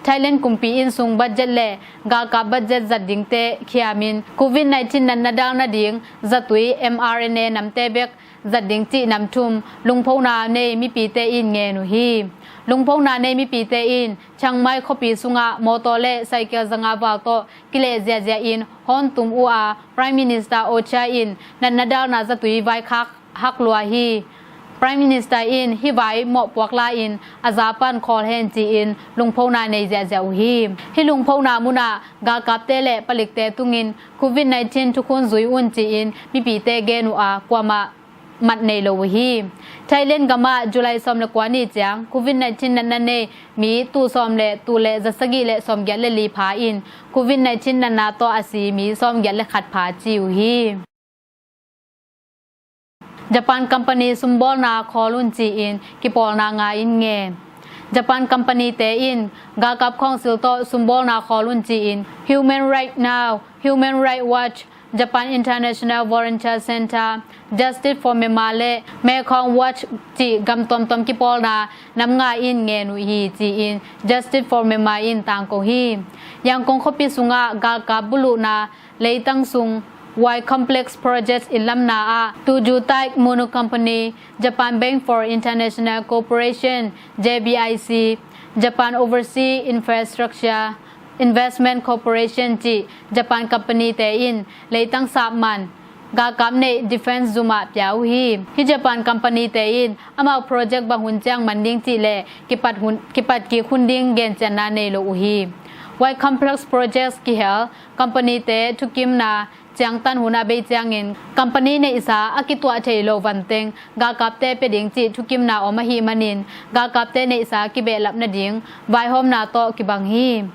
Thailand kumpi in sung budget le ga ka budget zat ding te khiamin COVID-19 nan nadang na ding zatui mRNA namte bek zat ding chi nam thum lungphau na ne mi pi te in nge nu hi lungphau na ne mi pi te in changmai khopi sunga moto le cycle zanga wa to kile zia zia in hon tum u a Prime Minister Ocha in nan nadang na zatui vai khak hak lua hi Prime Minister in hi vai mo pwak la in azapan khol hen ji in lungphau na nei ja ja hi hi lungphau na muna ga kap te le palik te tungin COVID-19 tukun zui un ji in mi pi te genu a kwama mat nei lo hi Thailand gama July som le kwani chang COVID-19 nan ne mi tu som le tu le jasagi le som gya le li pha in COVID-19 nan na to asi mi som gya le khat pha chiu hi Japan company sumbol na kholun chi in kipol na nga in nge Japan company te in ga kap khong sil to sumbol na kholun chi in Human Right Now Human Right Watch Japan International Volunteer Center Justice for Myanmar le Mekong Watch chi gam tom kipol na nam nga in nge nu hi chi in Justice for Myanmar in tang ko hi yang kong khopi sunga ga kap bulu na leitang sung Why complex projects in Lamna to Jutai Mono Company, Japan Bank for International Cooperation, JBIC, Japan Overseas Infrastructure Investment Corporation, Japan Company Te in, Leitang Sapman, Gakamne Defense Zuma Piao Hi, Japan Company Te in, Amau Project Bahunjang Manding Chile, Kipat Ki Hunding Gen Janane Lo Hi. Why complex projects kihel, company Te Tukim Na, Chiang tan huna be chiangin company ne isa akitwa theilo wanteng ga kapte pe ding chi thukim na omahi manin ga kapte ne isa ki be lap na ding vai hom na to ki bang hi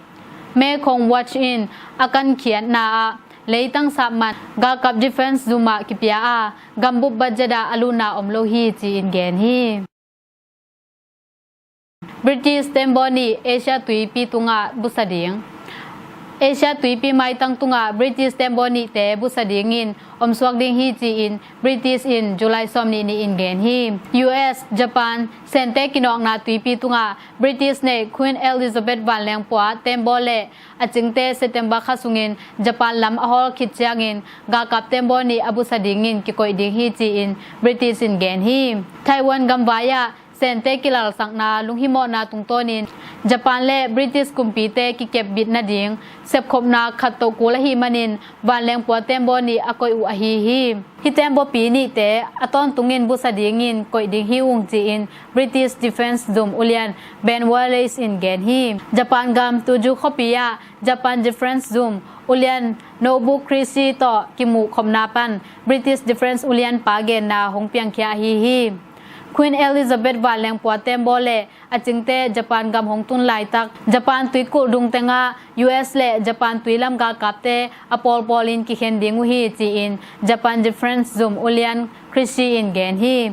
me khong watch in akan khian na a leitang sapman ga kap defense zuma ki pia a gambu bajada aluna omlo hi chi in gen hi British Temboni Asia tui pi tunga busading Asia tui pi mai tang tunga British Temboni te busadingin omswak ding hi chi in British in July somni ni in gen hi US Japan sente kinong na tui pi tunga British ne Queen Elizabeth van lengpwa tembole achingte September khasungin Japan lam ahol khitchangin ga kap temboni abusadingin ki koi ding hi chi in British in gen hi Taiwan gamwaya Sente kilal sangna lunghimo na tungtonin Japan le British kumpite ki kep bit na ding sep khopna khatto kulahi manin van lengpwa tembo ni akoi u ahi hi tembo pi ni te aton tungin busadingin koi ding hi ung chi in British Defense Dum Ulian Ben Wallace in gen hi Japan gam tuju khopia Japan Defense Dum Ulian Nobu Krisi to kimu khomna pan British Defense Ulian pagen na hongpiang khia hi Queen Elizabeth van lengpwa tembole achingte Japan gam hongtun lai tak Japan tui ku dung tenga US le Japan tui lam ga kapte apol polin ki khending hi chi in Japan Defense Zoom Ulian Krishi in gen hi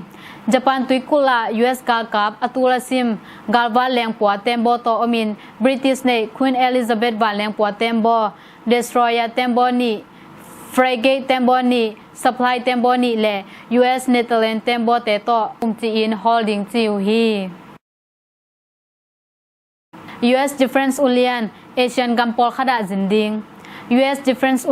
Japan tui kula US ga kap atula sim galwa lengpwa tembo to omin British ne Queen Elizabeth van lengpwa tembo destroyer tembo ni frigate tembo ni supply tembo ni le US Netherlands tembo te to chi in holding chiu hi US Defense Ulian Asian gampol khada zinding US Defense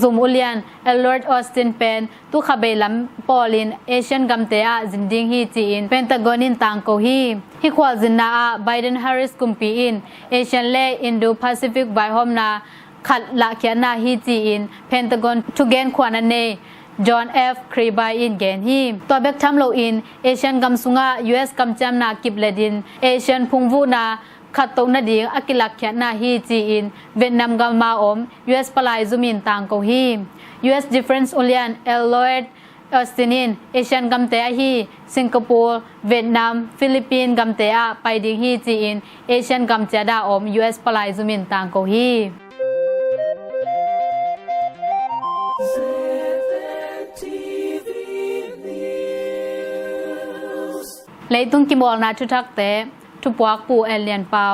Zoom Ulian Lord Austin Pen tu khabe lam polin Asian gamte a zinding hi chi in Pentagon in tangko hi khwal zinna a Biden Harris kumpi in Asian le Indo Pacific by hom na khat la khiana hi chi in Pentagon to gen khwana ne John F. Kirby in gen hi to bek tham lo in Asian gam sunga US kam cham na kipledin Asian phungwu na khat to na ding akilak khya na hi chi in Vietnam gam ma om US palai zumin tang ko hi US Defense Ulian Lloyd ออสเตรเลียเอเชียนกัมเตะฮีสิงคโปร์เวียดนามฟิลิปปินส์กัมเตะไปดิงฮีจีนเอเชียนกัมเจดาอม US ปลายซุมินต่างโกฮีเลยตุงกิมอลนาทุทักเตะทุปวักปูเอเลียนเปา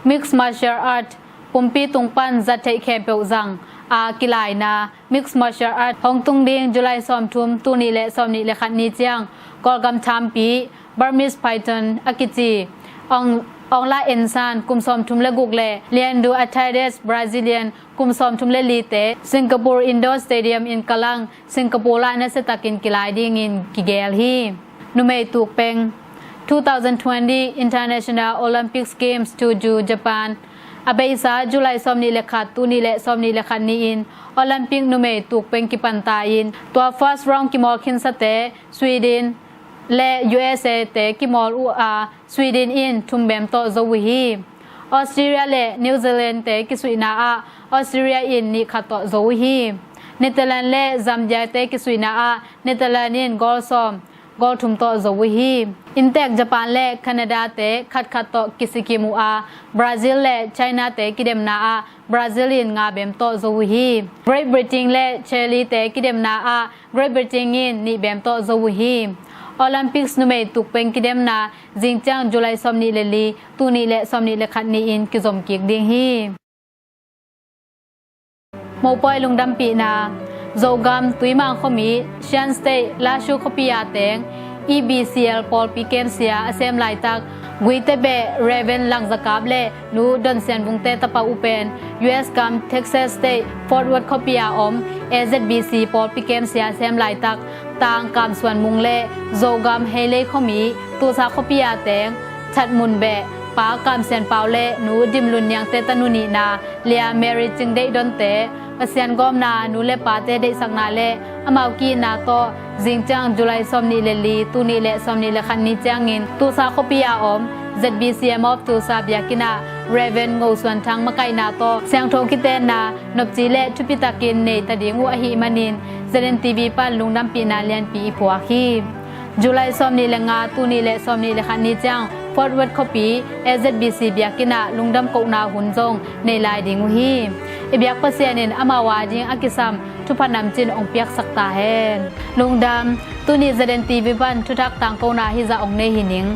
Mixed Martial Art ปุ่มปีตุงปันจัดเทเคเปวจังอากิลายนา Mixed Martial Art ฮองตุงเดียงจุไลซอมทุมตูนีและซอมนีและขัดนีเจียงกอลกำทามปี Burmese Python อากิจีองลาเอนซานกุมซอมทุมและกุกเล่เลียนดูอัทไทเดสบราซิเลียนกุมซอมทุมและลีเตสิงคโปร์อินดอร์สเตเดียมอินกะลังสิงคโปร์ลาเนสตากินกิลายดิงอินกิเกลฮีนุเมตุกเปง2020 International Olympics Games to Ju Japan อเบซาจุไลซอมนีเลขัดตูนีและซอมนีเลขัดนีอินโอลิมปิกนุเมตุกเปงกิปันตาอินตัว first round กิมอลคินสเตสวีเดนและ USA เตกิมอลสวีเดนอินทุมเบมโตโซวีฮีออสเตรเลียและนิวซีแลนด์เตกิสุยนาออสเตรเลียอินนิขัดโตโซวีฮีเนเธอร์แลนด์และซัมเบียเตกิสุยนาเนเธอร์แลนด์อินกอลซอมกอลทุมโตโซวีฮีอินเตกญี่ปุ่นและแคนาดาเตขัดโตกิสิกิมูบราซิลและไชน่าเตกิเดมนาบราซิลินงาเบมโตโซวีฮีเกรทบริเตนและเชลีเตกิเดมนาเกรทบริเตนอินนิเบมโตโซวีฮีโอลิมปิกส์นุเมตุกเป็นกิเดมนาจิงจังจุไลซอมนีเลลีตูนีและซอมนีเลขัดนีอินกิซอมกิกดิงฮีโมปอยลุงดำปีนาโจกามตุยมังขมีเชียนสเตลาชูขปิยาเตง EBCL ปอลปีเกมเซียเซมไลตักกุยเตเบเรเวนลังสกาบเลนูดอนเซนบุงเตตปาอุเปน US กัมเท็กซัสสเตทฟอร์ดเวิร์ดขปิยาอม AZBC ปอลปีเกมเซียเซมไลตักตางกามส่วนมุงเล่โจกามเฮเลขมีตูซาขปิยาเตงชัดมุนเบปากามเซนเปาเล่นูดิมลุนยังเตตนุนีนาเลียเมริจิงเดดอนเตอาเซียนกอมนานูเลปาเตเดสักนาเลอมาวกีนาโตจิงจังจุไลซอมนีเลลีตูนีเลซอมนีเลคันนีจังอินตูซาขปิยาอม ZBCM of ตูซาเบียกินาเรเวนงูส่วนทางมะไกนาโตเสียงทงคิเตนนานบจีเลทุปิตากินเนตดิงูอหิมันิน ZNTV ปันลุงดำปีนาเลียนปีผัวคีจุไลซอมนีเลงาตูนีเลซอมนีเลคันนีจังฟอร์ดเวิร์ดคอปี AZBC เบียกินาลุงดำกกนาหุนจงในลายดิงูฮีเอเบียกเปเซียนินอมาวาจิงอากิซัมทุพนำจินองเปียกสักตาเฮนลุงดำตุนีเจเดนทีวีบันทุทักต่างโกนาฮิจะองเนหินิง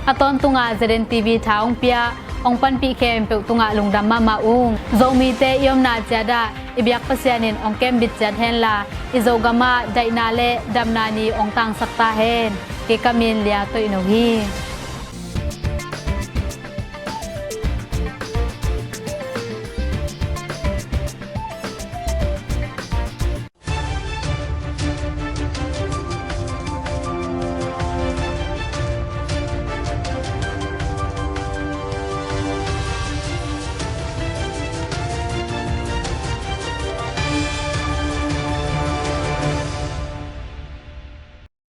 อตอนตุงาเจเดนทีวีท้าองเปียองปันปีเคมเปตุงาลุงดำมาอุงโจมีเตยมนาจาดาเอเบียกเปเซียนินองเกมบิดจัดเฮนลาอิโจกามาไดนาเลดำนานีองตังสักตาเฮนเกกามินเลียตุยโนฮี